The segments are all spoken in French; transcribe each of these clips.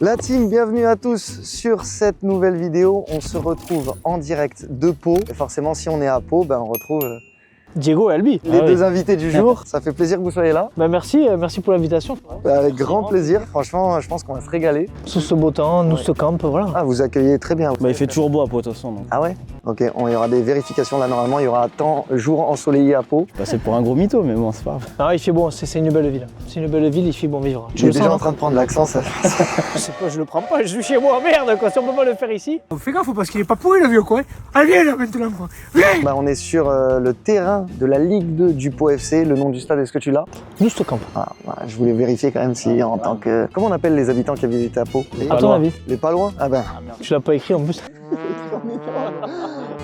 La team, bienvenue à tous sur cette nouvelle vidéo. On se retrouve en direct de Pau. Et forcément, si on est à Pau, on retrouve Diego et Albi. les deux invités du jour. Ça fait plaisir que vous soyez là. Merci pour l'invitation. Avec grand plaisir. Franchement, je pense qu'on va se régaler. Sous ce beau temps, nous ce camp, voilà. Ah, vous accueillez très bien. Il fait toujours beau à Pau de toute façon. Donc. Ah ouais? Ok, il y aura des vérifications là normalement. Il y aura tant jours ensoleillés à Pau. C'est pour un gros mytho, mais bon, c'est pas grave. Ah, il fait bon, c'est une belle ville. C'est une belle ville, il fait bon vivre. Je suis déjà en train de prendre l'accent. Ça... Je sais pas, je le prends pas, je suis chez moi, merde quoi, si on peut pas le faire ici. Fais gaffe parce qu'il est pas pourri le vieux quoi. Allez viens là maintenant quoi. Viens. On est sur le terrain de la Ligue 2 du Pau FC. Le nom du stade, est-ce que tu l'as? Nous ce camp. Je voulais vérifier quand même si en tant que... Comment on appelle les habitants qui habitent à Pau? À ton avis? Les Palouins? Ah ben... Tu l'as pas écrit en plus.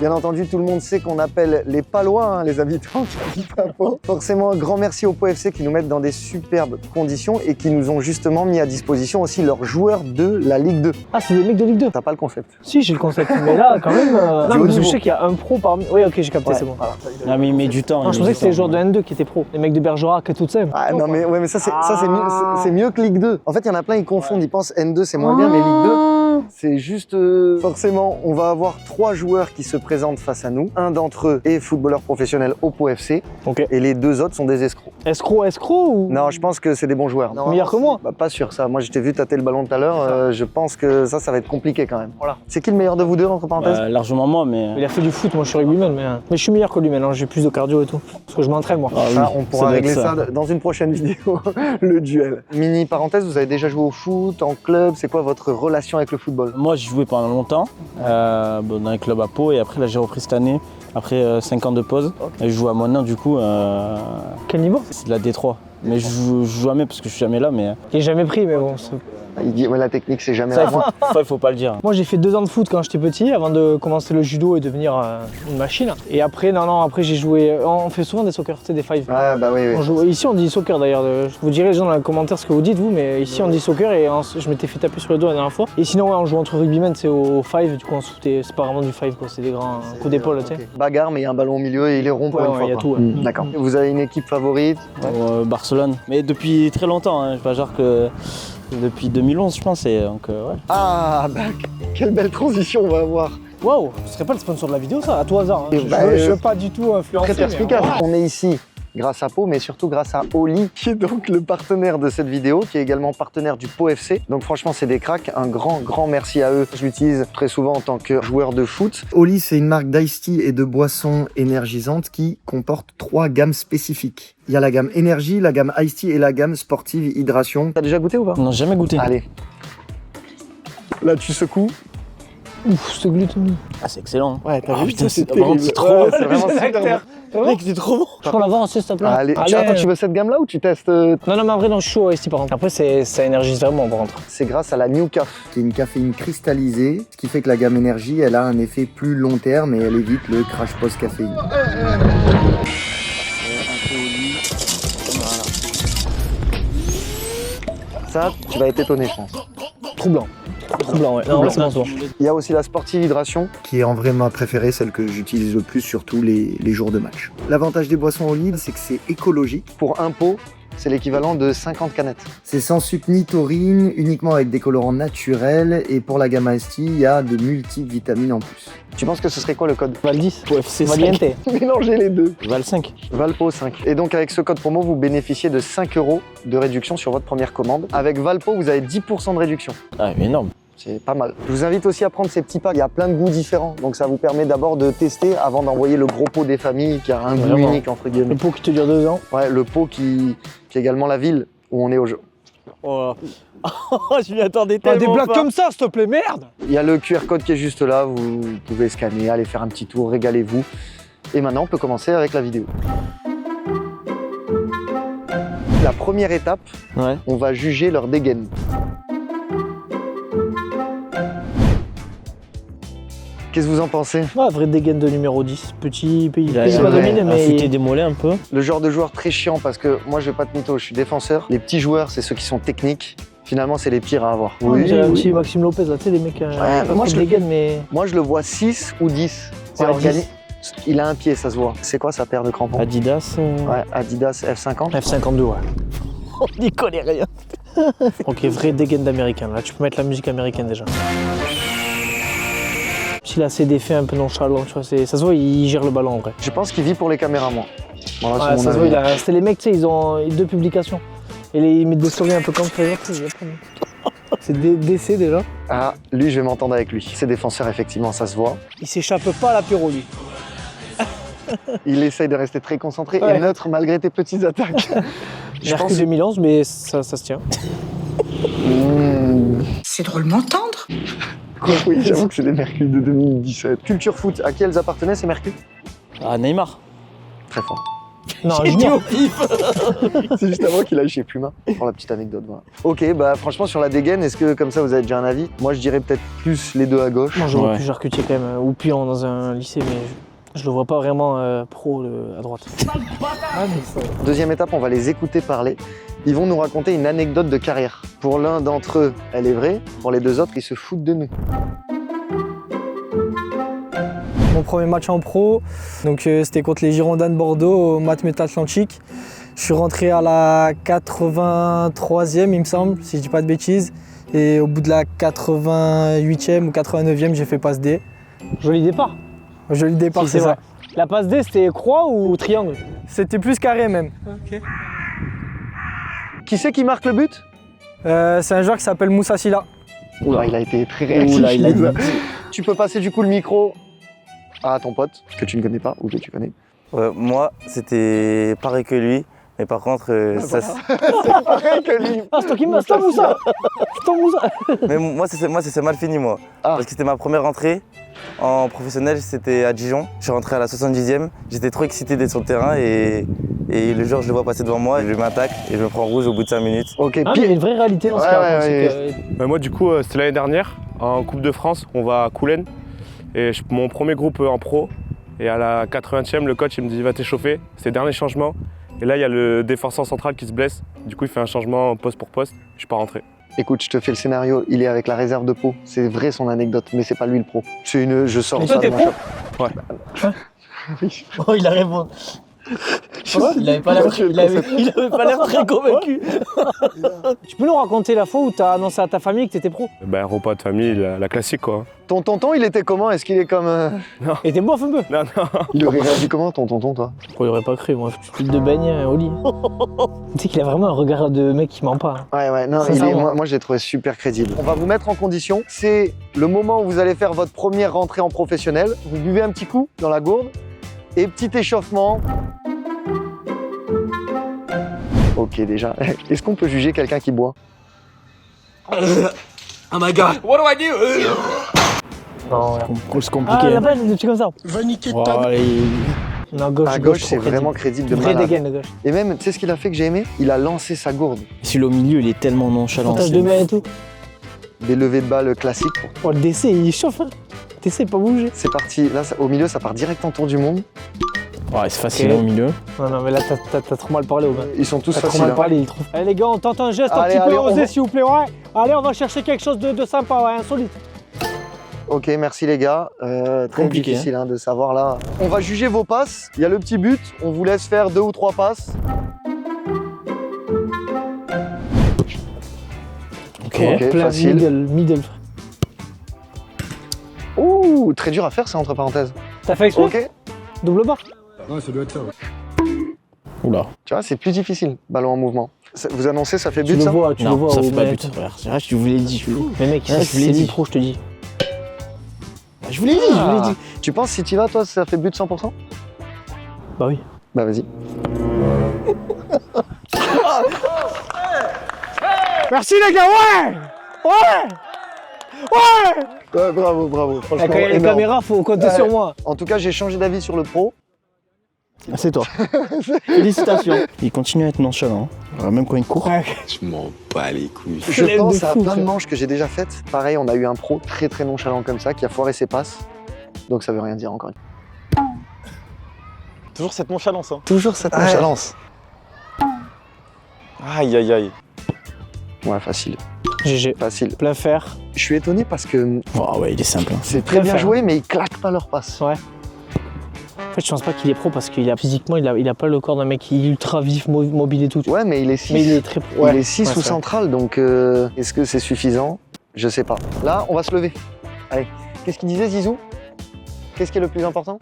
Bien entendu, tout le monde sait qu'on appelle les Palouins, les habitants qui habitent à Pau. Forcément, un grand merci au Pau FC qui nous mettent dans des superbes conditions et qui nous ont justement mis à disposition aussi leurs joueurs de la Ligue 2. Ah, c'est des mecs de Ligue 2? T'as pas le concept? Si, j'ai le concept, mais là quand même... Non, mais je sais qu'il y a un pro parmi... Oui, ok, j'ai capté, Ouais, c'est bon. voilà. Non, mais il met du temps. Non, je pensais que c'était les joueurs de N2 qui étaient pros. Les mecs de Bergerac et tout ça. Ah non mais, ouais, mais ça c'est mieux que Ligue 2. En fait, il y en a plein, ils confondent, ils pensent N2 c'est moins bien, mais Ligue 2, c'est juste... Forcément, on va avoir 3 joueurs qui se présentent face à nous. Un d'entre eux est footballeur professionnel au Pau FC. Ok. Et les 2 autres sont des escrocs. Escroc ou... Non, je pense que c'est des bons joueurs. Meilleurs que moi? Pas sûr ça. Moi, je t'ai vu tâter le ballon tout à l'heure. Je pense que ça va être compliqué quand même. Voilà. C'est qui le meilleur de vous deux, entre parenthèses? Largement moi, mais... Il a fait du foot, moi je suis rugbyman, mais je suis meilleur que lui maintenant, j'ai plus de cardio et tout. Parce que je m'entraîne moi. Ça, on pourra doit être régler ça dans une prochaine vidéo, le duel. Mini parenthèse, vous avez déjà joué au foot, en club, c'est quoi votre relation avec le football? Moi, j'ai joué pendant longtemps dans un club à Pau et après, là, j'ai repris cette année, après 5 ans de pause. Et je joue à Monin, du coup. Quel niveau? C'est de la D3. Mais je joue jamais parce que je suis jamais là, mais... Il est jamais pris, mais bon. Il dit, ouais, la technique, c'est jamais Ça, la moi. il faut pas le dire. Moi j'ai fait 2 ans de foot quand j'étais petit, avant de commencer le judo et devenir une machine. Et après, après j'ai joué, on fait souvent des soccer, tu sais, des five. Ah bah oui, oui. On joue, ici on dit soccer d'ailleurs, je vous dirai les gens dans les commentaires ce que vous dites vous, mais ici on dit soccer et je m'étais fait taper sur le dos la dernière fois. Et sinon ouais, on joue entre rugbymen, c'est au five, du coup on se foutait, c'est pas vraiment du five quoi, c'est des grands coups d'épaule, tu sais. Bagarre, mais il y a un ballon au milieu et il est rond pour Ouais, une ouais, fois. il y a quoi. tout, ouais. D'accord. Vous avez une équipe favorite? Barcelone. Mais depuis très longtemps, hein. Pas genre que... Depuis 2011, je pense, et donc, ouais. Ah bah, quelle belle transition on va avoir. Waouh, ce serait pas le sponsor de la vidéo ça, à tout hasard. Hein. Je veux pas du tout influencer. Très perspicace. On est ici grâce à Pau, mais surtout grâce à Oli, qui est donc le partenaire de cette vidéo, qui est également partenaire du Pau FC. Donc franchement, c'est des cracks. Un grand merci à eux. Je l'utilise très souvent en tant que joueur de foot. Oli, c'est une marque d'ice tea et de boissons énergisantes qui comporte 3 gammes spécifiques. Il y a la gamme énergie, la gamme ice tea et la gamme sportive hydration. T'as déjà goûté ou pas? Non, jamais goûté. Allez. Là, tu secoues. Ouf, ce gluten. Ah, c'est excellent. Ouais, t'as vu, putain, c'est vraiment, terrible. c'est trop bon. C'est vraiment super bon. Mec, c'est trop bon. Je crois l'avoir aussi s'il te plaît. Allez. Attends, tu veux cette gamme-là ou tu testes Non, mais en vrai, non, je suis chaud ici par contre. Après, ça énergise vraiment par contre. C'est grâce à la New Caf, qui est une caféine cristallisée, ce qui fait que la gamme énergie, elle a un effet plus long terme et elle évite le crash post-caféine. Ça, tu vas être étonné, je pense. Troublant. Troublant, ouais. Non, c'est bon. Il y a aussi la sportive hydration, qui est en vrai ma préférée, celle que j'utilise le plus, surtout les jours de match. L'avantage des boissons Oli, c'est que c'est écologique. Pour un pot, c'est l'équivalent de 50 canettes. C'est sans sucre ni taurine, uniquement avec des colorants naturels. Et pour la gamme Ice Tea, il y a de multiples vitamines en plus. Tu penses que ce serait quoi le code? Val 10. Pour FC 5. Valiente. Mélangez les deux. Val 5. Valpo 5. Et donc avec ce code promo, vous bénéficiez de 5 € de réduction sur votre première commande. Avec Valpo, vous avez 10% de réduction. Ah, mais énorme. C'est pas mal. Je vous invite aussi à prendre ces petits packs. Il y a plein de goûts différents. Donc ça vous permet d'abord de tester avant d'envoyer le gros pot des familles qui a un goût unique entre guillemets. Le pot qui te dure 2 ans. Ouais, le pot qui est également la ville où on est au jeu. Oh, je m'y attendais Pas tellement des blagues pas. comme ça, s'il te plaît, merde. Il y a le QR code qui est juste là. Vous pouvez scanner, aller faire un petit tour, régalez-vous. Et maintenant, on peut commencer avec la vidéo. La première étape, Ouais. on va juger leur dégaine. Qu'est-ce que vous en pensez? Ouais, vrai dégaine de numéro 10. Petit pays. Il a Pays pas dominé, affûté mais. des mollets un peu. Le genre de joueur très chiant parce que moi, je vais pas te mytho, je suis défenseur. Les petits joueurs, c'est ceux qui sont techniques. Finalement, c'est les pires à avoir. On dirait un petit Maxime Lopez, là, tu sais, les mecs. bah, pas moi, trop je de le- dégaine, mais. Moi, je le vois 6 ou 10. C'est Ouais, organique. Il a un pied, ça se voit. C'est quoi sa paire de crampons? Adidas. Ouais, Adidas F50. F52, ouais. On n'y connaît rien. Ok, vrai dégaine d'américain. Là, tu peux mettre la musique américaine déjà. S'il a ses défaits un peu nonchalants, tu vois, ça se voit, il gère le ballon en vrai. Je pense qu'il vit pour les caméras, moi. Voilà, c'est Ouais, mon ça se avis. voit, c'était les mecs, tu sais, ils ont 2 publications. Et ils mettent des stories un peu comme Frère. C'est des décès déjà. Ah, lui, je vais m'entendre avec lui. C'est défenseur, effectivement, ça se voit. Il s'échappe pas à l'apéro, lui. Il essaye de rester très concentré Ouais. et neutre malgré tes petites attaques. Mercure 2011, mais ça se tient. C'est drôlement tendre. Oui, j'avoue que c'est des Mercure de 2017. Culture foot, à qui elles appartenaient, ces Mercure? Ah, Neymar. Très fort. Non, Junior. C'est juste avant qu'il aille chez Puma. Pour la petite anecdote, voilà. Ok, bah franchement, sur la dégaine, est-ce que comme ça, vous avez déjà un avis? Moi, je dirais peut-être plus les deux à gauche. Moi, j'aurais Ouais. pu Charcutier quand même, ou Pion dans un lycée, mais je le vois pas vraiment pro à droite. Deuxième étape, on va les écouter parler. Ils vont nous raconter une anecdote de carrière. Pour l'un d'entre eux, elle est vraie. Pour les deux autres, ils se foutent de nous. Mon premier match en pro, donc c'était contre les Girondins de Bordeaux au match Métatlantique. Je suis rentré à la 83e, il me semble, si je dis pas de bêtises. Et au bout de la 88e ou 89e, j'ai fait passe D. Joli départ. Joli départ, Si, c'est ça. vrai. La passe D, c'était croix ou triangle? C'était plus carré même. Qui c'est qui marque le but? C'est un joueur qui s'appelle Moussa Silla. Oula, il a été très réactif. Oula, il a dit. Tu peux passer du coup le micro à ton pote, que tu ne connais pas ou que tu connais. Moi, c'était pareil que lui, mais par contre, ça, Pareil que lui. Ah, c'est toi qui me. C'est toi Moussa. C'est toi Moussa. mais moi, c'est mal fini, moi. Ah. Parce que c'était ma première rentrée en professionnel, c'était à Dijon. Je suis rentré à la 70e, j'étais trop excité d'être sur le terrain et le joueur, je le vois passer devant moi, je m'attaque et je me prends rouge au bout de 5 minutes. Ok, Ah, mais il y a une vraie réalité dans ce cas. Moi, du coup, c'était l'année dernière, en Coupe de France, on va à Coulennes. Et mon premier groupe en pro. Et à la 80e, le coach il me dit va t'échauffer. C'est le dernier changement. Et là, il y a le défenseur central qui se blesse. Du coup, il fait un changement poste pour poste. Je suis pas rentré. Écoute, je te fais le scénario. Il est avec la réserve de Pau. C'est vrai son anecdote, mais c'est pas lui le pro. C'est une. Je sors Mais ça toi, de t'es mon pro chapeau. Oh, il a répondu. Il avait pas l'air très convaincu. Tu peux nous raconter la fois où t'as annoncé à ta famille que t'étais pro? Ben, repas de famille, la classique quoi. Ton tonton, il était comment? Est-ce qu'il est comme. Et t'es bof un peu? Non, non. Il aurait réagi comment, ton tonton, toi? Il aurait pas cru, moi. Tu de baigne au lit. Tu sais qu'il a vraiment un regard de mec qui ment pas. Ouais, ouais, non, Sincèrement. moi je l'ai trouvé super crédible. On va vous mettre en condition. C'est le moment où vous allez faire votre première rentrée en professionnel. Vous buvez un petit coup dans la gourde et petit échauffement. Ok, déjà. Est-ce qu'on peut juger quelqu'un qui boit? Oh my god. What do I do? Non, C'est Ah, compliqué. là-bas, des petits comme ça. Va niquer Oh, allez. Non, gauche, À gauche, c'est trop vraiment crédible de Vrai malade. dégaine, la gauche. Et même, tu sais ce qu'il a fait que j'ai aimé? Il a lancé sa gourde. Celui au milieu, il est tellement nonchalant. Frontage de main et tout. Des levées de balles classiques. Oh, le DC, il chauffe. Hein. DC, pas bouger. C'est parti. Là, au milieu, ça part direct en tour du monde. Ouais, c'est facile Ok. au milieu. Non, mais là, t'as trop mal parlé, Aubin. Ils sont tous T'as trop faciles. mal hein. parlé, il trouve. Allez, les gars, on tente un geste Allez, un petit allez, peu on osé, va- s'il vous plaît, ouais. Allez, on va chercher quelque chose de sympa, ouais, insolite. Ok, merci les gars. Très Compliqué, difficile de savoir là. On va juger vos passes. Il y a le petit but. On vous laisse faire 2 ou 3 passes. Ok. Ok, Plein facile. middle. Ouh, très dur à faire ça entre parenthèses. T'as fait exprès? Ok. Double barre. Oula. Tu vois, c'est plus difficile. Ballon en mouvement. Vous annoncez, ça fait Tu but le ça? vois, tu le Non, vois ça au fait pas mètre. but. Frère, c'est vrai, je vous l'ai dit. Mais mec, Ouais, je vous l'ai c'est dit. du pro, je te dis. Je vous l'ai dit, je vous l'ai dit. Tu penses si tu vas, toi, ça fait but 100%? Bah oui. Bah vas-y. Merci les gars, ouais. Ouais, bravo, bravo. Franchement, Quand il y a les énorme. caméras, faut compter Ouais. sur moi. En tout cas, j'ai changé d'avis sur le pro. C'est toi. Félicitations. Il continue à être nonchalant. Même quand il court. Je m'en bats les couilles. Je Lève pense de à fou, plein de frère. manches que j'ai déjà faites. Pareil, on a eu un pro très très nonchalant comme ça qui a foiré ses passes. Donc ça veut rien dire encore. Toujours cette nonchalance. Hein. Toujours cette nonchalance. Aïe aïe aïe. Ouais, facile. GG. Facile. Plein fer. Je suis étonné parce que Oh ouais, il est simple. hein. c'est très bien Très joué, mais ils claquent pas leur passe. Ouais. fait, je pense pas qu'il est pro parce qu'il a physiquement, il a pas le corps d'un mec qui est ultra vif, mobile et tout. Ouais, mais il est 6. Mais il est très pro. Il est 6 ou central, donc est-ce que c'est suffisant? Je sais pas. Là, on va se lever. Allez. Qu'est-ce qu'il disait, Zizou? Qu'est-ce qui est le plus important?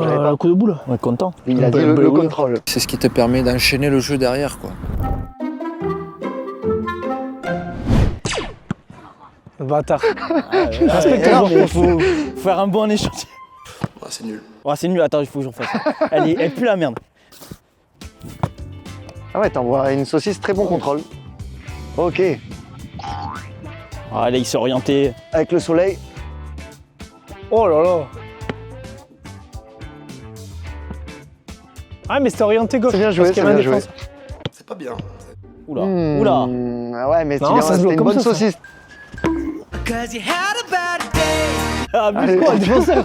Un coup de boule. On est content. Il a dit le contrôle. C'est ce qui te permet d'enchaîner le jeu derrière, quoi. Bâtard. Il faut faire un bon échantillon. C'est nul. Oh, c'est nul, attends, il faut que j'en fasse. Elle pue la merde. Ah ouais, t'envoies une saucisse, très bon contrôle. Ok. Ah, là, il s'est orienté. Avec le soleil. Oh là là. Ah, mais c'était orienté gauche. C'est bien joué, parce qu'il y avait c'est bien un joué. défense. C'est pas bien. Oula. Oula. Ah ouais, mais Non, ça se c'était joue une comme bonne ça, ça. saucisse. Ah, Allez. mais quoi, le défenseur?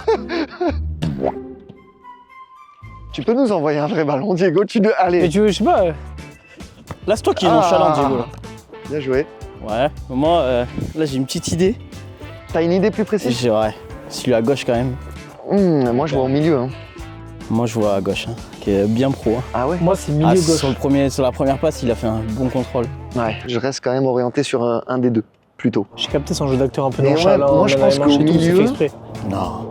Tu peux nous envoyer un vrai ballon, Diego? Allez. Mais tu veux, je sais pas. Là, c'est toi qui es nonchalant, Diego. Là. Bien joué. Ouais, moi, là, j'ai une petite idée. T'as une idée plus précise? Ouais, celui à gauche quand même. Moi, je vois au milieu. Hein. Moi, je vois à gauche, hein, qui est bien pro. Hein. Ah ouais? Moi, c'est milieu gauche. Sur la première passe, il a fait un bon contrôle. Ouais, je reste quand même orienté sur un des deux, plutôt. J'ai capté son jeu d'acteur un peu Mais nonchalant. ouais, moi, je pense qu'au milieu- exprès. Non.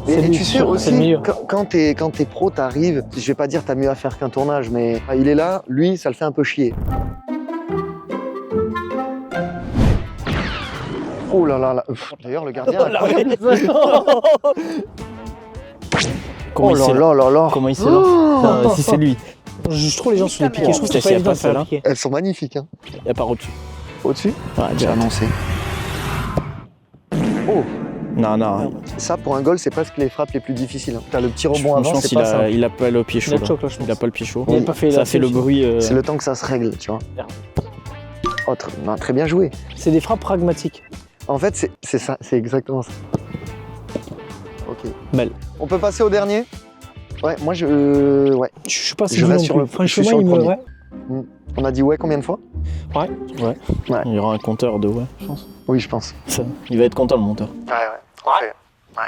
Et tu sais c'est le aussi, milieu. quand t'es pro, t'arrives, je vais pas dire t'as mieux à faire qu'un tournage, mais il est là, lui, ça le fait un peu chier. Oh là là là. D'ailleurs, le gardien. incroyable. Comment Oh il là s'élance? là là là. Comment il s'élance? Non, si c'est lui. Je juge trop les gens sur les piquets. Je trouve que c'est Putain, pas s'il y a évident pas de faire ça, un piqué. Elles sont magnifiques. Hein. Il n'y a pas au-dessus. Au-dessus? Ouais, J'ai direct. annoncé. Oh, Non, non. ça pour un goal, c'est presque les frappes les plus difficiles. Hein. T'as le petit rebond Je avant, pense c'est qu'il pas simple. il a pas le pied chaud. Il a là. choc, là, je pense. Il a pas le pied chaud. Il a pas fait Ça la fait le selfie. bruit. C'est le temps que ça se règle, tu vois. Oh, non, très bien joué. C'est des frappes pragmatiques. En fait, c'est ça, c'est exactement ça. Ok. Belle. On peut passer au dernier? Ouais, moi je. Ouais. Je suis pas Je sûr reste sur le- je suis sur le premier. ouais. On a dit ouais combien de fois? Ouais. Il y aura un compteur de ouais, je pense. Oui, je pense. Ça, il va être content le monteur. Ouais, ouais.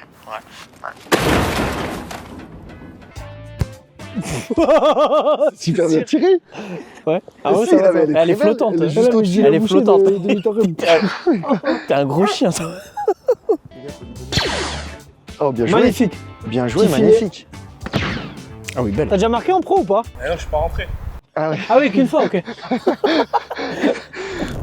Super bien tiré. Ouais. Ah ouais, ça va, Elle est flottante. Elle est juste au-dessus. Elle est flottante. T'es un gros chien, ça. Oh, bien joué. Magnifique. Bien joué, Petit filet. magnifique. Ah oui, belle. T'as déjà marqué en pro ou pas? D'ailleurs, je suis pas rentré. Ah ouais. Ah oui, qu'une fois, ok.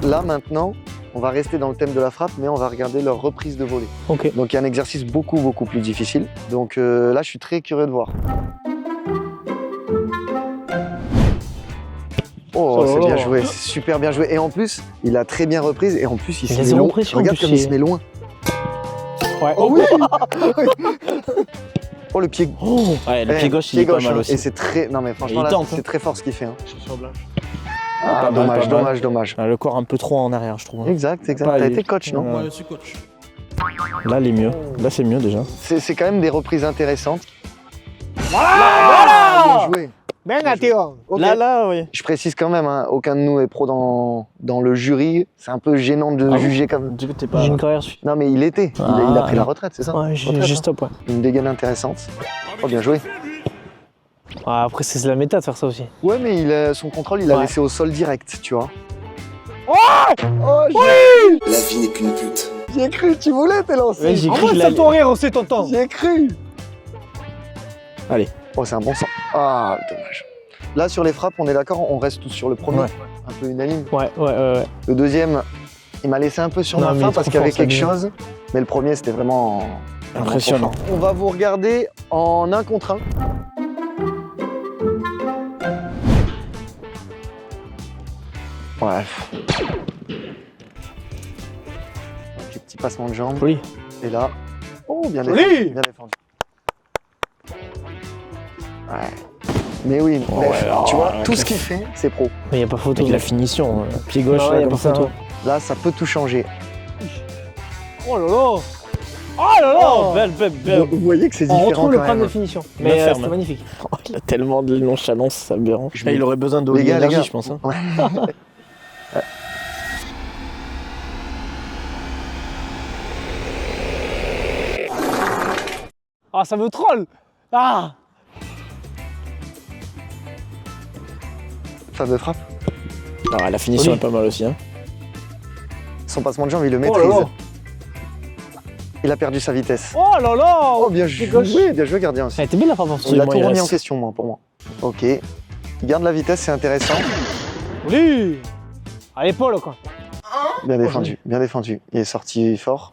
Là maintenant, on va rester dans le thème de la frappe, mais on va regarder leur reprise de volée. Ok. Donc il y a un exercice beaucoup plus difficile. Donc là, je suis très curieux de voir. Oh, Oh là c'est là. bien joué, c'est super bien joué. Et en plus, il a très bien reprise et en plus, il se Il a met zéro loin. pression, Regarde en plus, comme il il- se met loin. Ouais. Oh oui. Oh, le pied. Ouais, le pied gauche, il pied est pas gauche, mal hein. aussi. Et c'est très. Non, mais franchement, Il là, tente, c'est hein. très fort ce qu'il fait. Hein. Chaussure blanche. Ah, Pas mal, pas mal. dommage. Le corps un peu trop en arrière, je trouve. Exact. Pas, T'as il- été coach, non? Ouais. Je suis coach. Là, elle est mieux. Là, c'est mieux déjà. C'est quand même des reprises intéressantes. Voilà. Bien joué. Venga, Théo. Ok. Là, oui. Je précise quand même, hein, aucun de nous est pro dans le jury. C'est un peu gênant de Ah bon juger comme. Du coup, t'es pas. J'ai une carrière suffisante. Non, mais il était. Il a pris la retraite, c'est ça? Ouais, Retraite, j'ai hein. stop, ouais. Une dégaine intéressante. Oh, bien joué. Ah, après, c'est la méta de faire ça aussi. Ouais, mais son contrôle, il l'a Ouais. laissé au sol direct, tu vois. Oh La vie n'est qu'une pute. J'y ai cru, tu voulais te lancer. Ouais, j'ai cru Envoie qu'il ça allait- ton rire, on sait t'entendre. J'y ai cru. Allez. Oh, c'est un bon sens. Ah, dommage. Là, sur les frappes, on est d'accord, on reste tous sur le premier. Ouais. Un peu unanime. Ouais. Le deuxième, il m'a laissé un peu sur Non, ma mais il faim est parce trop qu'il y avait fort, quelque ça, chose. Mais le premier, c'était vraiment Impressionnant. trop fort. On va vous regarder en 1 contre 1. Bref. Un petit passement de jambe. Joli. Et là, oh, bien Joli. défendu. Bien défendu. Ouais. Mais oui, bref, ouais, tu vois, oh, tout la ce qu'il fait, c'est pro. Mais y a pas photo. Avec la finition, pied gauche, Non, là, y a comme pas ça. photo. Là, ça peut tout changer. Oh là là. Oh là là. Oh, belle, belle, belle. Vous voyez que c'est On différent retrouve le quand problème même. de finition. Bien Mais ferme. c'était magnifique. Oh, il a tellement de nonchalance, ça me dérange. Je Ah, il me- aurait besoin d'eau Les gars, d'énergie, je pense. Hein. Ouais. Ah, ça me troll. Ah! Fin de frappe. Ah, la finition est pas mal aussi. Hein. Son passement de jambe, il le Oh maîtrise. là là! Il a perdu sa vitesse. Oh là là! Oh, bien C'est gauche. joué, bien joué, gardien aussi. Elle était belle la frappe en Il a tout il remis reste. en question, moi, pour moi. Ok. Il garde la vitesse, c'est intéressant. Oui! À l'épaule, quoi. Bien défendu, bien défendu. Il est sorti fort.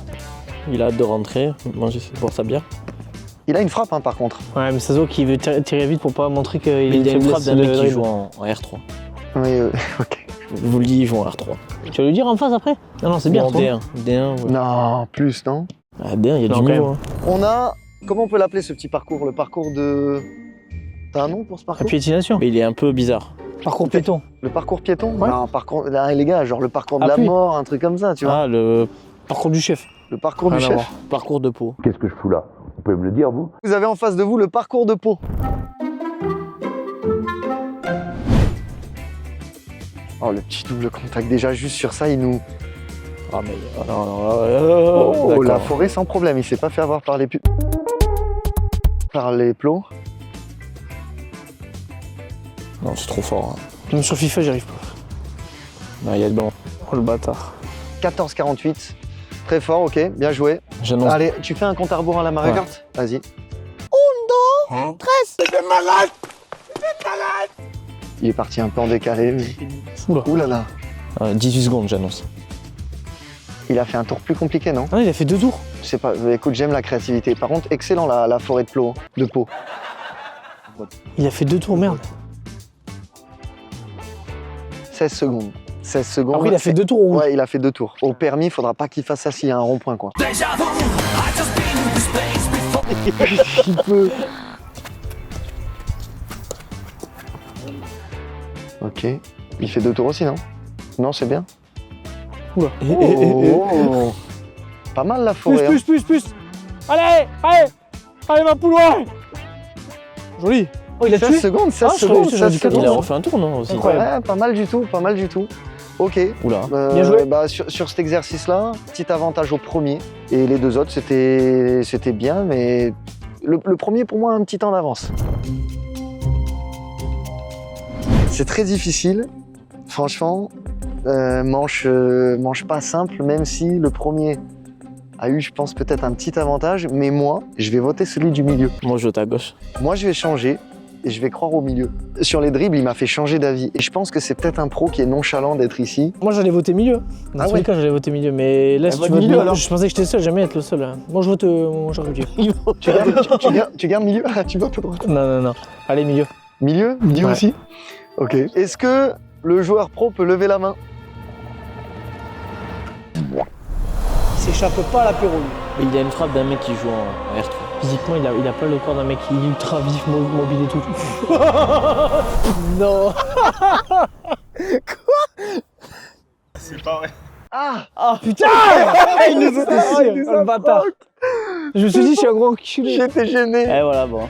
Il a hâte de rentrer, manger pour sa bière. Il a une frappe, hein, par contre. Ouais, mais ça se voit qu'il veut tirer vite pour pas montrer qu'il Il y a une frappe d'un mec qui dribble. joue en R3. Oui, ok. Je vous le dis, il joue en R3. Tu vas lui dire en face après? Non, non, c'est bien. En D1. D1, ouais. Non, plus, non. Ah, D1, il y a Non, du quand niveau. même. Hein. On a... Comment on peut l'appeler, ce petit parcours? Le parcours de... T'as un nom pour ce La parcours? piétination. Mais il est un peu bizarre. Parcours piéton. Le parcours piéton? Ouais. Non, parcours... Là, les gars, genre le parcours de la Appui. mort, un truc comme ça, tu vois. Ah, le Parcours du chef. Le parcours du Rien à chef. voir. parcours de peau. Qu'est-ce que je fous là? Vous pouvez me le dire, vous? Vous avez en face de vous le parcours de Pau. Oh, le petit double contact. Déjà, juste sur ça, il nous... Ah, mais. Oh, d'accord. la forêt sans problème. Il s'est pas fait avoir par les par les plots. Non, c'est trop fort. Hein. Même sur FIFA, j'y arrive pas. Non, il y a le blanc. Oh le bâtard. 14,48. Très fort, ok. Bien joué. J'annonce. Allez, tu fais un compte à rebours à la Mario Ouais. Kart? Vas-y. Il est parti un peu en décalé. Oula. Ouh là là. 18 secondes, j'annonce. Il a fait un tour plus compliqué, non? Ah, il a fait 2 tours. Je sais pas. Écoute, j'aime la créativité. Par contre, excellent la forêt de Pau. De Pau. Il a fait 2 tours, merde. 16 secondes. 16 secondes. Après, il a fait 2 tours au rouge. Ouais, il a fait 2 tours. Au permis, il faudra pas qu'il fasse ça s'il y a un rond-point, quoi. Il peut. Ok. Il fait 2 tours aussi, non? Non, c'est bien. Oula. Oh. Pas mal la forêt. hein. Plus. Allez, ma poule, ouais. Joli. Oh, il a 16 tué. secondes, 16 Ah, je secondes, croyais que j'avais 16 dit 14. Il a secondes. refait un tour, non aussi. Incroyable. Ouais, pas mal du tout, pas mal du tout. Ok. Oula. Bien joué. Bah, sur cet exercice-là, petit avantage au premier. Et les deux autres, c'était bien, mais le premier, pour moi, un petit temps d'avance. C'est très difficile. Franchement, manche pas simple, même si le premier a eu, je pense, peut-être un petit avantage. Mais moi, je vais voter celui du milieu. Moi, je vote à gauche. Moi, je vais changer et je vais croire au milieu. Sur les dribbles, il m'a fait changer d'avis. Et je pense que c'est peut-être un pro qui est nonchalant d'être ici. Moi, j'allais voter milieu. Dans Ah tous ouais. les cas, j'allais voter milieu. Mais là, si vote tu votes milieu, milieu, alors. je pensais que j'étais seul, jamais être le seul. Hein. Moi, je vote mon Jean Rudier. Tu gardes milieu? Ah, tu votes à droite. Non. Allez, milieu. Milieu? Milieu Ouais. aussi? Ok. Est-ce que le joueur pro peut lever la main? Il s'échappe pas à l'apéro, lui. Mais il y a une frappe d'un mec qui joue en R3. Physiquement, il a pas le corps d'un mec qui est ultra vif, mobile et tout. Non. Ah putain. Il nous a le bâtard. Je me suis dit, je suis un gros enculé. J'étais gêné. Eh voilà, bon.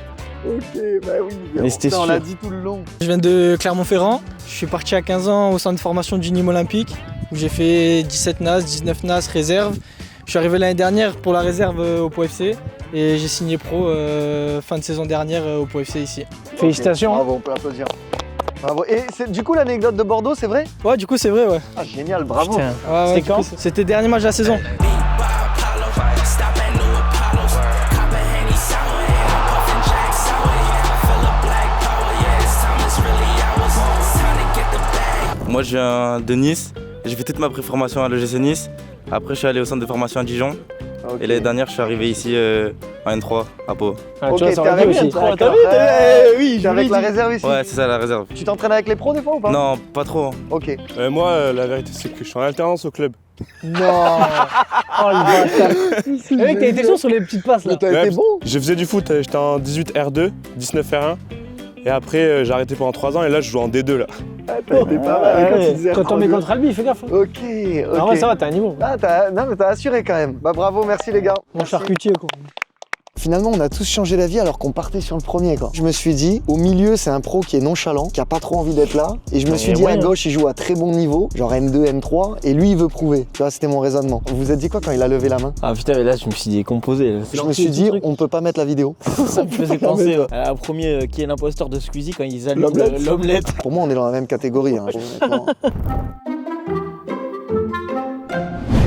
Ok, bah oui. Mais c'était on l'a sûr. dit tout le long. Je viens de Clermont-Ferrand. Je suis parti à 15 ans au centre de formation du Nîmes Olympique où j'ai fait 17 NAS, 19 NAS, réserve. Je suis arrivé l'année dernière pour la réserve au Pau FC et j'ai signé pro fin de saison dernière au Pau FC ici. Félicitations. Bravo, on peut applaudir. Bravo. Et du coup, l'anecdote de Bordeaux, c'est vrai? Ouais, du coup, c'est vrai, ouais. Ah, génial, bravo. Putain. Ouais, C'était du quand coup, c'était le dernier match de la saison. Moi, je viens de Nice. J'ai fait toute ma préformation à l'EGC Nice. Après, je suis allé au centre de formation à Dijon. Ok. Et l'année dernière, je suis arrivé ici en N3 à Pau. Ah, Ok, tu vois, ça t'es aurait pu avec aussi. N3, T'as vu, oui, t'es avec la réserve ici. Ouais, c'est ça la réserve. Tu t'entraînes avec les pros des fois ou pas? Non, pas trop. hein. Ok. Moi, la vérité, c'est que je suis en alternance au club. Non. Oh le bâtard. Le mec, t'as été chaud sur les petites passes là. Mais t'as Ouais, été bon. Je faisais du foot, j'étais en 18 R2, 19 R1. Et après, j'ai arrêté pendant 3 ans et là, je joue en D2 là. Ah, t'as été pas mal quand tu disais Quand on met R32. contre Albi, fais gaffe. Ok, Ah ouais, ok. ça va, t'as un niveau. Ah, non, mais t'as assuré quand même. Bah bravo, merci les gars. Mon Merci. charcutier quoi. Finalement, on a tous changé d'avis alors qu'on partait sur le premier, quoi. Je me suis dit, au milieu, c'est un pro qui est nonchalant, qui a pas trop envie d'être là. Et je me suis dit, à gauche, il joue à très bon niveau, genre N2, N3, et lui, il veut prouver. Tu vois, c'était mon raisonnement. Vous vous êtes dit quoi quand il a levé la main? Ah putain, mais là, je me suis décomposé. Là. Je me suis dit, on peut pas mettre la vidéo. Ça me faisait penser à un premier qui est l'imposteur de Squeezie quand ils allument l'omelette. Pour moi, on est dans la même catégorie, hein, honnêtement.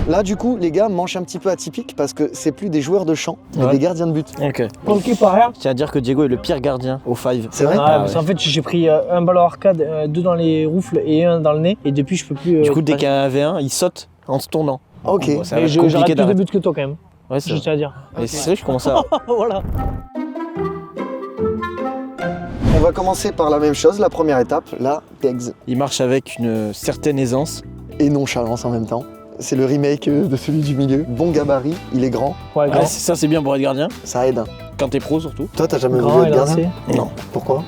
Là, du coup, les gars, manche un petit peu atypique parce que c'est plus des joueurs de champ, mais des gardiens de but. Ok. Conquis par rien. Je tiens à dire que Diego est le pire gardien au 5. C'est vrai? Parce qu'en fait, j'ai pris un ballon arcade, 2 dans les roufles et 1 dans le nez. Et depuis, je peux plus. Du coup, dès qu'il y a un V1, il saute en se tournant. Ok. Bon, ça va Et être j'arrête compliqué plus de d'arrêter. buts que toi quand même. Ouais, c'est Je vrai. tiens à dire. Mais c'est vrai, je commence à. Voilà. On va commencer par la même chose, la première étape, la pegs. Il marche avec une certaine aisance. Et nonchalance en même temps. C'est le remake de celui du milieu. Bon gabarit, il est grand, Ouais, grand. Ouais, ça, c'est bien pour être gardien. ça aide. Quand t'es pro, surtout. Toi, t'as jamais Grand voulu et être gardien? lancé. Non. Pourquoi?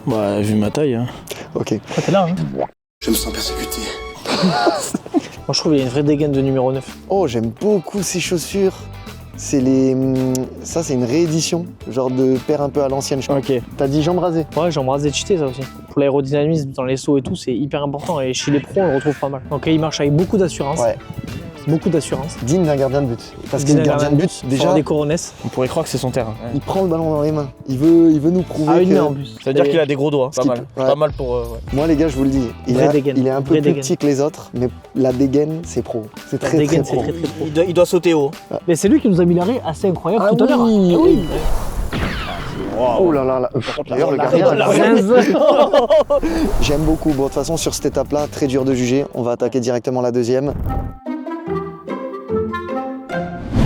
Bah, vu ma taille. Hein. Ok. Toi, t'es là, hein. Je me sens persécuté. Moi, je trouve qu'il y a une vraie dégaine de numéro 9. Oh, j'aime beaucoup ces chaussures. C'est les... Ça, c'est une réédition, genre de paire un peu à l'ancienne. Ok. T'as dit jambes rasées? Ouais, j'ai embrassé cheaté ça aussi. Pour l'aérodynamisme dans les sauts et tout, c'est hyper important. Et chez les pros, on le retrouve pas mal. Donc, il marche avec beaucoup d'assurance. Ouais. Beaucoup d'assurance. Digne d'un gardien de but. Parce que Digne le d'un gardien de but, déjà, des coronesses. On pourrait croire que c'est son terrain. il prend le ballon dans les mains. Il veut nous prouver Ah, une que... main en plus. Ça veut dire qu'il a des gros doigts. Pas Skip. mal. Ouais. Pas mal pour. Ouais. Moi, les gars, je vous le dis, il Vraie est dégaine. un peu Vraie plus dégaine. petit que les autres, mais la dégaine, c'est pro. C'est La très, dégaine, très c'est pro. très très pro. Il doit sauter haut. Mais c'est lui qui nous a mis l'arrêt assez incroyable Ah tout à l'heure. oui. Ah oui. Oh là là là. D'ailleurs, le L'arrêt gardien, de la rince. j'aime beaucoup. Bon, de toute façon, sur cette étape-là, très dur de juger. On va attaquer directement la deuxième.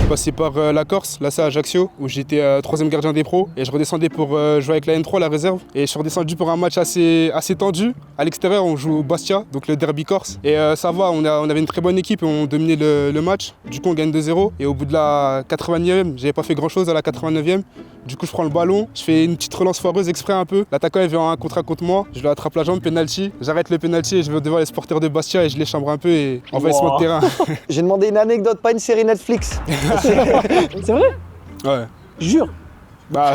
Passé par la Corse, là c'est à Ajaccio, où j'étais 3e gardien des pros et je redescendais pour jouer avec la N3, la réserve. Et je suis redescendu pour un match assez tendu. À l'extérieur, on joue au Bastia, donc le derby corse. Et ça va, on avait une très bonne équipe et on dominait le match. Du coup, on gagne 2-0. Et au bout de la 89e, j'avais pas fait grand chose à la 89e. Du coup, je prends le ballon, je fais une petite relance foireuse exprès un peu. L'attaquant il vient en contre moi, je lui attrape la jambe, penalty. J'arrête le penalty et je vais devant les supporters de Bastia et je les chambre un peu et envahissement de terrain. J'ai demandé une anecdote, pas une série Netflix. C'est vrai? Ouais. Jure. Bah.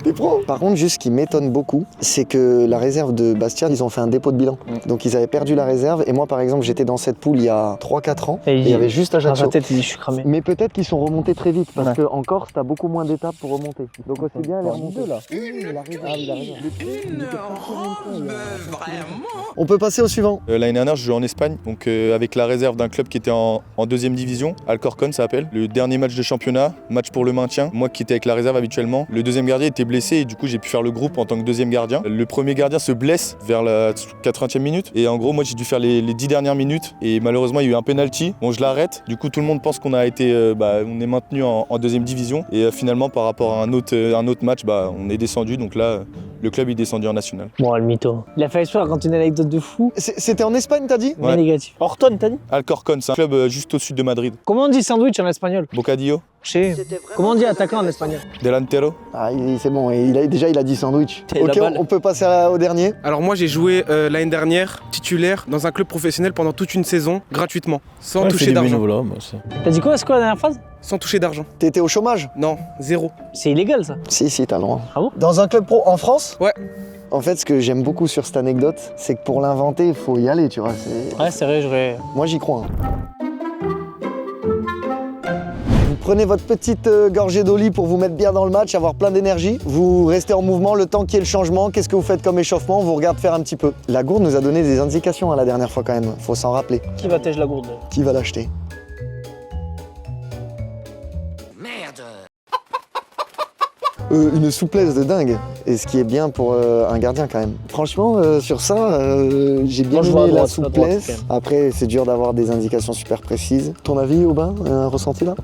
T'es pro. Par contre, juste ce qui m'étonne beaucoup, c'est que la réserve de Bastia, ils ont fait un dépôt de bilan. Donc ils avaient perdu la réserve. Et moi, par exemple, j'étais dans cette poule il y a 3-4 ans. Et il y avait juste Dans Ajaccio. sa tête, il dit je suis cramé. Mais peut-être qu'ils sont remontés très vite parce qu'en Corse, t'as beaucoup moins d'étapes pour remonter. Donc aussi bien les remonter là. On peut passer au suivant. L'année dernière, je jouais en Espagne, donc avec la réserve d'un club qui était en 2e division, Alcorcón ça s'appelle. Le dernier match de championnat, match pour le maintien. Moi qui étais avec la réserve habituellement, le deuxième gardien était blessé et du coup j'ai pu faire le groupe en tant que deuxième gardien. Le premier gardien se blesse vers la 80e minute et en gros moi j'ai dû faire les 10 dernières minutes et malheureusement il y a eu un penalty. Bon je l'arrête, du coup tout le monde pense qu'on a été, on est maintenu en 2e division et finalement par rapport à un autre match, on est descendu donc là le club est descendu en national. Bon, le mytho. Il a fait exprès de raconter une anecdote de fou. C'était en Espagne, t'as dit? Mais négatif. Orton, t'as dit? Alcorcón, c'est un club juste au sud de Madrid. Comment on dit sandwich en espagnol? Bocadillo. Comment on dit attaquant en espagnol? Delantero. Ah, c'est bon, il a dit sandwich. Et Ok, la balle. on peut passer au dernier. Alors moi j'ai joué l'année dernière titulaire dans un club professionnel pendant toute une saison gratuitement, sans toucher d'argent. T'as dit quoi? C'est quoi la dernière phrase? Sans toucher d'argent. T'étais au chômage? Non, 0. C'est illégal ça. Si, t'as le droit. Ah bon? Dans un club pro en France? Ouais. En fait, ce que j'aime beaucoup sur cette anecdote, c'est que pour l'inventer, il faut y aller, tu vois. Ouais, c'est vrai, j'aurais. Moi, j'y crois. Hein. Vous prenez votre petite gorgée d'oli pour vous mettre bien dans le match, avoir plein d'énergie. Vous restez en mouvement le temps qu'il y ait le changement. Qu'est-ce que vous faites comme échauffement? On vous regarde faire un petit peu. La gourde nous a donné des indications la dernière fois quand même. Faut s'en rappeler. Qui va tèche la gourde? Qui va l'acheter? Une souplesse de dingue, et ce qui est bien pour un gardien quand même. Franchement, sur ça, j'ai bien aimé la souplesse. Après, c'est dur d'avoir des indications super précises. Ton avis, Aubin, un ressenti là?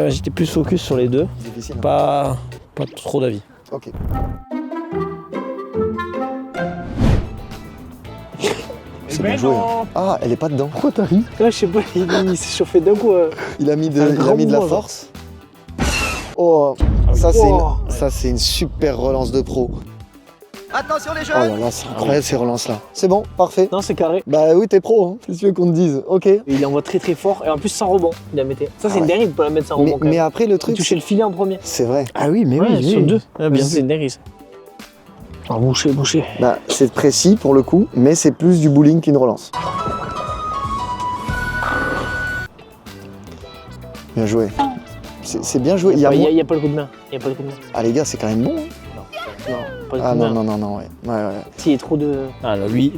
J'étais plus focus sur les deux. Difficile. Hein. Pas trop d'avis. Ok. C'est bien joué. Hein. Ah, elle est pas dedans. Pourquoi t'as ri? Ouais, je sais pas, il s'est chauffé d'un coup. Il a mis de la force. Oh, ça c'est une super relance de pro. Attention les jeunes. Oh là là, c'est incroyable ces relances-là. C'est bon, parfait. Non, c'est carré. Bah oui, t'es pro, hein. Qu'est-ce que tu veux qu'on te dise? Ok. Il envoie très très fort et en plus sans rebond. Il a metté. Ça, c'est une dinguerie de pas la mettre sans rebond. Mais après, le truc. Toucher le filet en premier. C'est vrai. Ah oui, mais oui, sur deux. Ah, bien C'est une dinguerie ça. Ah, boucher. Bah, c'est précis pour le coup, mais c'est plus du bowling qu'une relance. Bien joué. C'est bien joué. Il n'y a pas le coup de main. Ah les gars, c'est quand même bon. Non, pas le coup Ah de main. non, ouais. S'il y a trop de... Ah là, lui,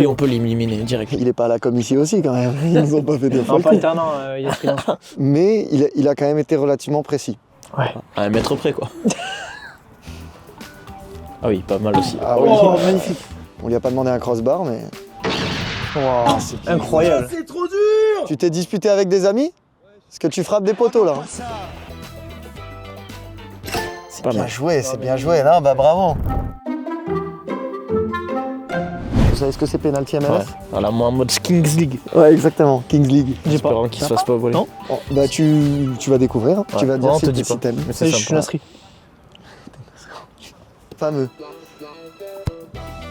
on peut l'éliminer direct. Il est pas à la com ici aussi quand même. Ils nous ont pas fait des Non, pas alternant, il est freelance. Mais il a quand même été relativement précis. Ouais. À un mètre près, quoi. Ah oui, pas mal aussi. Ah oui. Oh, magnifique. On lui a pas demandé un crossbar, mais... Wow, c'est incroyable. C'est trop dur. Tu t'es disputé avec des amis? Parce que tu frappes des poteaux là. C'est pas bien mal. joué, c'est bien joué. Non, bah bravo. Vous savez ce que c'est penalty MLS? Ouais. Voilà, moi en mode Kings League. Ouais, exactement, Kings League. J'espère qu'il se fasse pas voler. Non. Oh, bah tu vas découvrir, tu vas dire Non, on si te dit pas. t'aimes. Mais c'est Je suis sympa. Nasri. Fameux.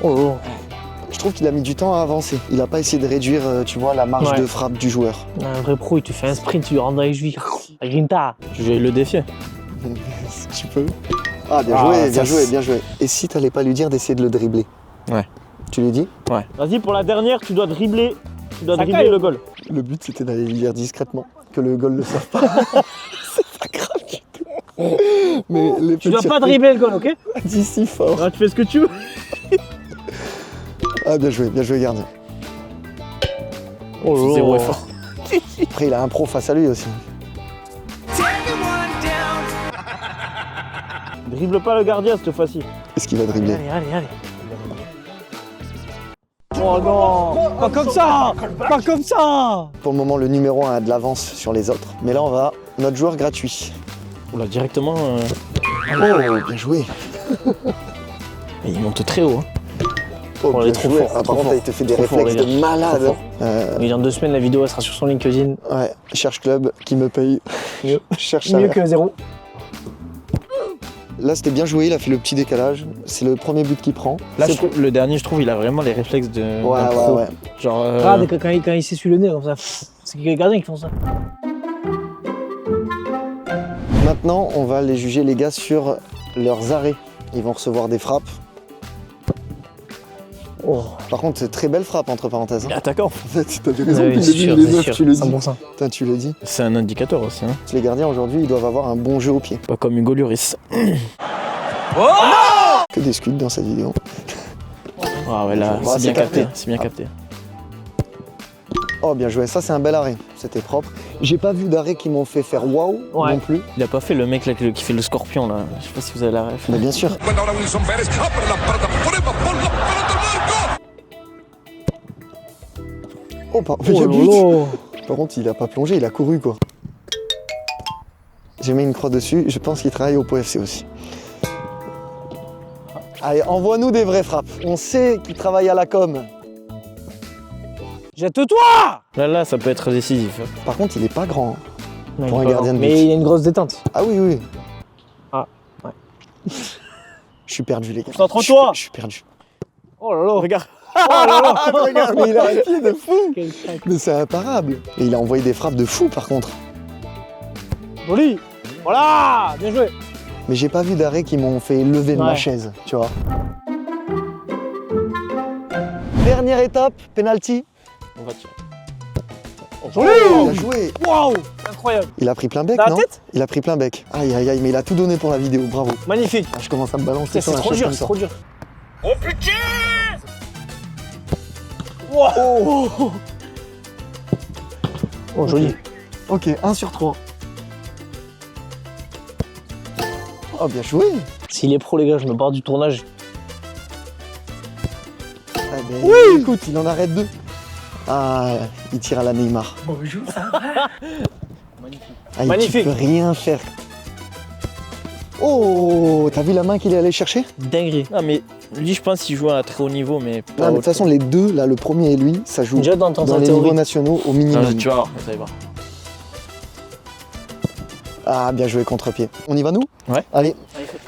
Oh. Je trouve qu'il a mis du temps à avancer. Il a pas essayé de réduire, tu vois, la marge Ouais. de frappe du joueur. Un vrai pro, il te fait un sprint, tu lui rentres dans les chevilles. Grinta. Je vais le défier. Si tu peux. Ah, bien Ah, joué, ça, bien joué, bien joué. Et si t'allais pas lui dire d'essayer de le dribbler? Ouais. Tu lui dis? Ouais. Vas-y, pour la dernière, tu dois dribbler. Le goal. Le but, c'était d'aller lui dire discrètement que le goal ne sert pas. C'est pas grave du tout. Mais les Tu dois pas dribbler le goal, ok? Dis si fort. Là, tu fais ce que tu veux. Ah, bien joué, gardien. Oh, Zéro effort. Après, il a un pro face à lui aussi. Dribble pas le gardien cette fois-ci. Est-ce qu'il va dribbler? Allez. Oh non, pas comme ça. Pas comme ça. Pour le moment, le numéro 1 a de l'avance sur les autres. Mais là, on va notre joueur gratuit. Oula, directement. Oh, bien joué. Il monte très haut. Hein. Oh, il bien est trop joué. fort. Ah, Trop par contre, fort. il te fait des Trop fort, réflexes de Aurélien. malade. Trop Et dans 2 semaines, la vidéo elle sera sur son LinkedIn. Ouais, cherche club qui me paye. Mieux. Cherche Mieux salaire. que 0. Là, c'était bien joué, il a fait le petit décalage. C'est le premier but qu'il prend. Là, C'est- le dernier, je trouve, il a vraiment les réflexes d'un Ouais, pro. ouais. Genre. Regarde quand il s'essuie le nez comme ça. C'est les gardiens qui font ça. Maintenant, on va les juger, les gars, sur leurs arrêts. Ils vont recevoir des frappes. Oh. Par contre, c'est très belle frappe, entre parenthèses. Hein. Attaquant. En fait, t'avais raison, Ouais, tu le c'est dis, sûr, les c'est neufs, sûr. tu le dis. 100%. Putain, tu le dis. C'est un indicateur aussi. Hein. Les gardiens, aujourd'hui, ils doivent avoir un bon jeu au pied. Pas comme Hugo Lloris. Que des scuds dans cette vidéo. Ah ouais, là, Bah, c'est bien c'est capté. capté. C'est bien capté. Oh, bien joué. Ça, c'est un bel arrêt. C'était propre. J'ai pas vu d'arrêt qui m'ont fait faire waouh Ouais. non plus. Il a pas fait le mec là qui fait le scorpion là. Je sais pas si vous avez la ref. Mais bien sûr. Oh, il y a but. Par contre, il a pas plongé, il a couru quoi. J'ai mis une croix dessus, je pense qu'il travaille au POFC aussi. Allez, envoie-nous des vraies frappes. On sait qu'il travaille à la com. Jette-toi. Là, ça peut être décisif. Par contre, il est pas grand. Non, Pour il un est pas gardien de grand. but. Mais il a une grosse détente. Ah oui, oui. Ah, ouais. Je suis perdu, les gars. Concentre-toi. Je suis perdu. Oh là là, regarde. Regarde, mais il a un pied de fou. Quel crack. Mais c'est imparable. Et il a envoyé des frappes de fou, par contre. Joli. Voilà, bien joué. Mais j'ai pas vu d'arrêt qui m'ont fait lever de ma Ouais. chaise, tu vois. Dernière étape, penalty. On va tirer. Joli. Bien joué. Waouh, incroyable. Il a pris plein bec, Dans la non? tête. Il a pris plein bec. Aïe, aïe, aïe, mais il a tout donné pour la vidéo, bravo. Magnifique. Ah, je commence à me balancer C'est sur la trop chaise dur, comme c'est ça. trop dur. Oh putain. Oh, oh joli. Ok, 1 sur 3. Oh, bien joué. S'il est pro, les gars, je me barre du tournage. Ah, ben, écoute, il en arrête 2. Ah, il tire à la Neymar. Bonjour, ça va? Ah, Magnifique. Tu peux rien faire. Oh, t'as vu la main qu'il est allé chercher? Dinguerie. Non, mais lui, je pense qu'il joue à très haut niveau, mais. pas Non, mais de haut. toute façon, les deux, là, le premier et lui, ça joue Déjà dans dans ta les théorie. niveaux nationaux au minimum. Non, tu vas voir, vous allez voir. Ah, bien joué, contre-pied. On y va, nous? Ouais. Allez,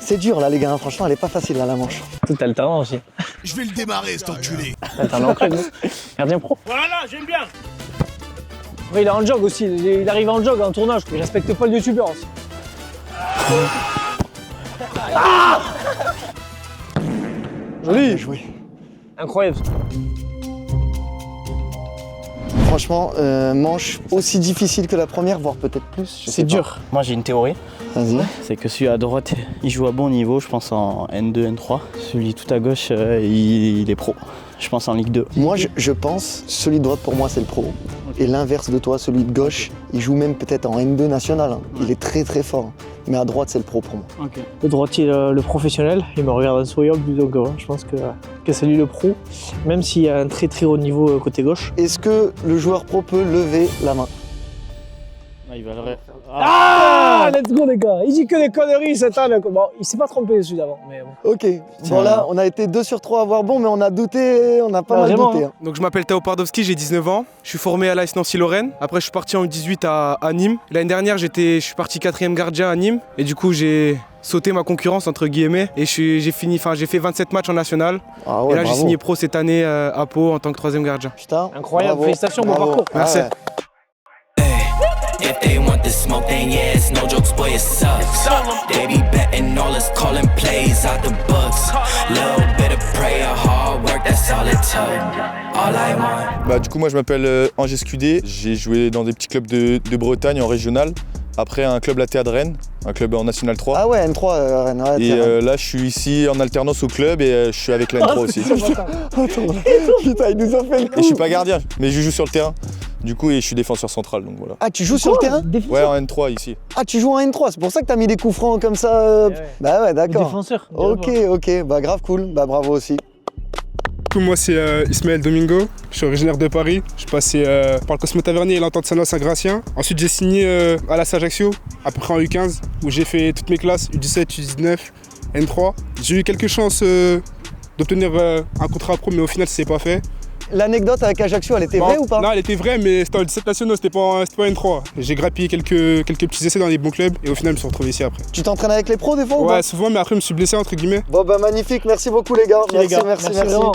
C'est dur là les gars, franchement elle est pas facile là la manche. T'as le talent aussi. Je vais le démarrer, cet enculé. T'as le talent en club, gardien pro. Voilà, j'aime bien. Oui, il est en jog aussi, il arrive en jog en tournage, il respecte pas le youtubeur aussi. Ah joli. Bien joué. Incroyable. Franchement, manche aussi difficile que la première, voire peut-être plus. C'est dur. Moi j'ai une théorie. Vas-y. C'est que celui à droite, il joue à bon niveau, je pense en N2, N3. Celui tout à gauche, il est pro. Je pense en Ligue 2. Moi, je pense, celui de droite pour moi, c'est le pro. Et l'inverse de toi, celui de gauche, il joue même peut-être en N2 national. Hein. Il est très très fort. Mais à droite, c'est le pro pour moi. Okay. Le droitier, le professionnel, il me regarde en souriant, donc je pense que c'est lui le pro, même s'il y a un très très haut niveau côté gauche. Est-ce que le joueur pro peut lever la main? Il va le... Ah, let's go les gars. Il dit que des conneries cette année. Bon, il s'est pas trompé celui d'avant, mais bon. Ok. Bon là, on a été 2 sur 3 à avoir bon, mais on a douté, on a pas mal douté. Hein. Donc je m'appelle Théo Pardowski, j'ai 19 ans. Je suis formé à l'AS Nancy-Lorraine. Après je suis parti en U18 à Nîmes. L'année dernière, je suis parti 4e gardien à Nîmes. Et du coup, j'ai sauté ma concurrence entre guillemets. Et j'ai fait 27 matchs en national. Ah ouais, et là, bravo. j'ai signé pro cette année à Pau en tant que 3e gardien. Putain. Incroyable, bravo. félicitations, bon Bravo. parcours. Merci. Ah ouais. If they want the smoke, then yeah, it's no jokes, boy, it sucks. They be betting all us calling plays out the books. Little bit of prayer, hard work, that's all it took. All I want. Bah, du coup, moi, je m'appelle Angers Scudé. J'ai joué dans des petits clubs de Bretagne en régional. Après, un club laté de Rennes, un club en National 3. Ah ouais, N3, Rennes. Ouais, et là, je suis ici en alternance au club et je suis avec la N3 aussi. Putain, il nous a fait le coup. Et je suis pas gardien, mais je joue sur le terrain. Du coup, et je suis défenseur central, donc voilà. Ah, tu joues sur le terrain? Ouais, en N3 ici. Ah, tu joues en N3, c'est pour ça que t'as mis des coups francs comme ça. Ouais. Bah ouais, d'accord. Défenseur. Ok, ok, bah grave cool, bah bravo aussi. Du coup, moi, c'est Ismaël Domingo. Je suis originaire de Paris. Je suis passé par le Cosmo Tavernier et l'Entente Saint-Gratien. Ensuite, j'ai signé à l'AS Ajaccio, à peu près en U15, où j'ai fait toutes mes classes, U17, U19, N3. J'ai eu quelques chances d'obtenir un contrat pro, mais au final, ça s'est pas fait. L'anecdote avec Ajaccio, elle était vraie ou pas? Non, elle était vraie, mais c'était en 17 nationaux, c'était pas N3. J'ai grappillé quelques petits essais dans les bons clubs et au final, je me suis retrouvé ici après. Tu t'entraînes avec les pros des fois ou Ouais, pas? souvent, mais après, je me suis blessé, entre guillemets. Bon bah magnifique, merci beaucoup les gars. Merci. Vraiment.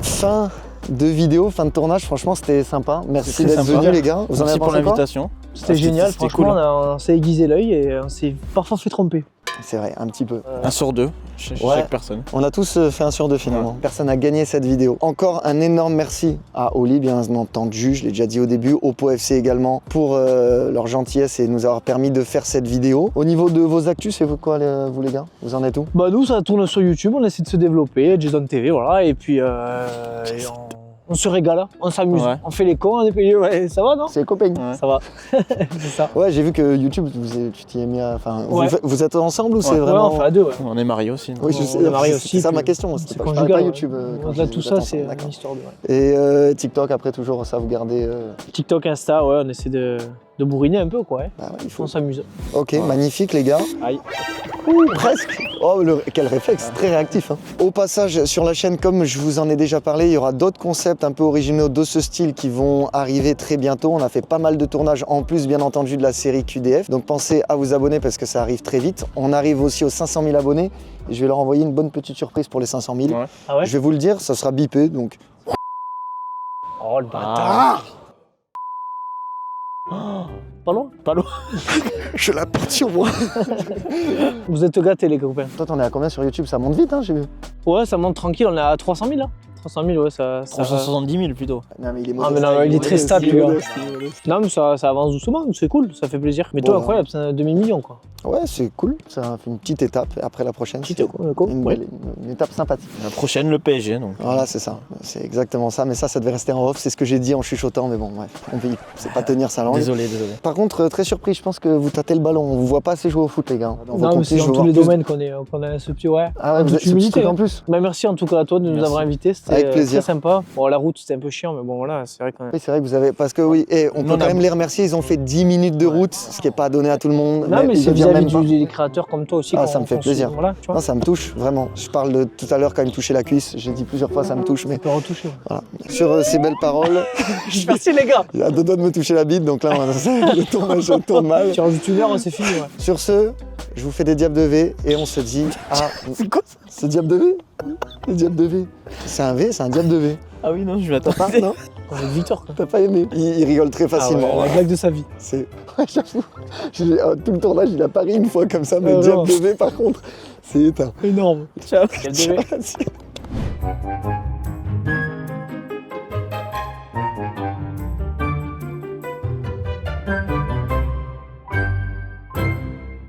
Fin de vidéo, fin de tournage, franchement c'était sympa. Merci d'être sympa. venus les gars. Vous en Merci avez pour pensé quoi? l'invitation. C'était génial, c'était franchement, cool. on s'est aiguisé l'œil et on s'est parfois fait tromper. C'est vrai, un petit peu. 1 sur 2, chaque personne. On a tous fait 1 sur 2 finalement. Personne n'a gagné cette vidéo. Encore un énorme merci à Oli, bien entendu, je l'ai déjà dit au début, au Pau FC également, pour leur gentillesse et nous avoir permis de faire cette vidéo. Au niveau de vos actus, c'est quoi vous les gars? Vous en êtes où? Bah nous, ça tourne sur YouTube, on essaie de se développer, Jason TV, voilà, et puis on se régale, on s'amuse, on fait les cons, on est payé, ouais, ça va non? C'est les copains. Ça va, c'est ça. Ouais, j'ai vu que YouTube, tu t'y es mis à... Enfin, vous êtes ensemble ou c'est Ouais, vraiment... on fait à deux, ouais. On est mariés aussi. Oui, je sais, On est mariés aussi. c'est ça ma puis question, c'est je parlais conjugal, pas ouais. YouTube. quand Au-delà je de tout dis ça, vous êtes c'est ensemble, une d'accord. histoire de... Ouais. Et TikTok, après, toujours ça, vous gardez... TikTok, Insta, ouais, on essaie de bourriner un peu, quoi. Bah ouais, il faut. On s'amuse. Ok, magnifique les gars. Aïe. Ouh, presque. Oh, quel réflexe, très réactif. Hein. Au passage, sur la chaîne, comme je vous en ai déjà parlé, il y aura d'autres concepts un peu originaux de ce style qui vont arriver très bientôt. On a fait pas mal de tournages en plus, bien entendu, de la série QDF. Donc pensez à vous abonner parce que ça arrive très vite. On arrive aussi aux 500 000 abonnés. Et je vais leur envoyer une bonne petite surprise pour les 500 000. Ouais. Ah ouais? Je vais vous le dire, ça sera bipé, donc... Oh, le bâtard. Pas loin? Pas loin. Je la porte sur moi. Vous êtes gâtés, les copains. Toi, t'en es à combien sur YouTube? Ça monte vite, hein, j'ai vu. Ouais, ça monte tranquille, on est à 300 000 là. 300 000, ouais, ça... 370 000 plutôt. Non, mais il est Ah modeste. mais non, il est très modeste, stable, il est lui. modeste, il est modeste. Non mais ça avance doucement, c'est cool, ça fait plaisir. Mais Bon, toi, incroyable, c'est un demi-million, quoi. Ouais, c'est cool. Ça fait une petite étape. Et après la prochaine, c'est ouais. une étape sympathique. La prochaine, le PSG, donc. Voilà, c'est ça. C'est exactement ça. Mais ça devait rester en off. C'est ce que j'ai dit en chuchotant. Mais bon, bref, on peut c'est pas tenir sa langue. Désolé. Par contre, très surpris, je pense que vous tâtez le ballon. On vous voit pas assez jouer au foot, les gars. Non, mais c'est dans tous les domaines qu'on a ce petit, ouais. Ah ouais, vous êtes ce petit truc en plus. Bah merci en tout cas à toi de nous avoir invités. Avec plaisir. Très sympa. Bon, la route c'était un peu chiant, mais bon voilà, c'est vrai qu'on a... Oui, c'est vrai que vous avez. Parce que oui, et on peut quand même les remercier. Ils ont fait 10 minutes de route, ce qui n'est pas donné à tout le monde. Non, mais c'est ils viennent vis-à-vis même pas. des créateurs comme toi aussi. Ah, ça me fait plaisir. Voilà, tu vois. Non, ça me touche, vraiment. Je parle de tout à l'heure quand il me touchait la cuisse. J'ai dit plusieurs fois, ça me touche. Mais... On peut retoucher. Voilà. Sur ces belles paroles. Merci les gars. Il y a deux doigts de me toucher la bite, donc là, le tournage tourne mal. Tu rajoutes une heure, c'est fini. Ouais. Sur ce, Je vous fais des diables de V et on se dit... Ah, c'est quoi ça? C'est diable de V? Les diables de V. C'est un V, c'est un diable de V. Ah oui, non, je m'attends pas. Non, Victor, quoi. t'as pas aimé. Il rigole très facilement. Ah ouais, la blague de sa vie. C'est... Ouais, j'avoue. Tout le tournage, il a pari une fois comme ça, mais diable de V, par contre, c'est éteint. Énorme. Ciao. Diable de V.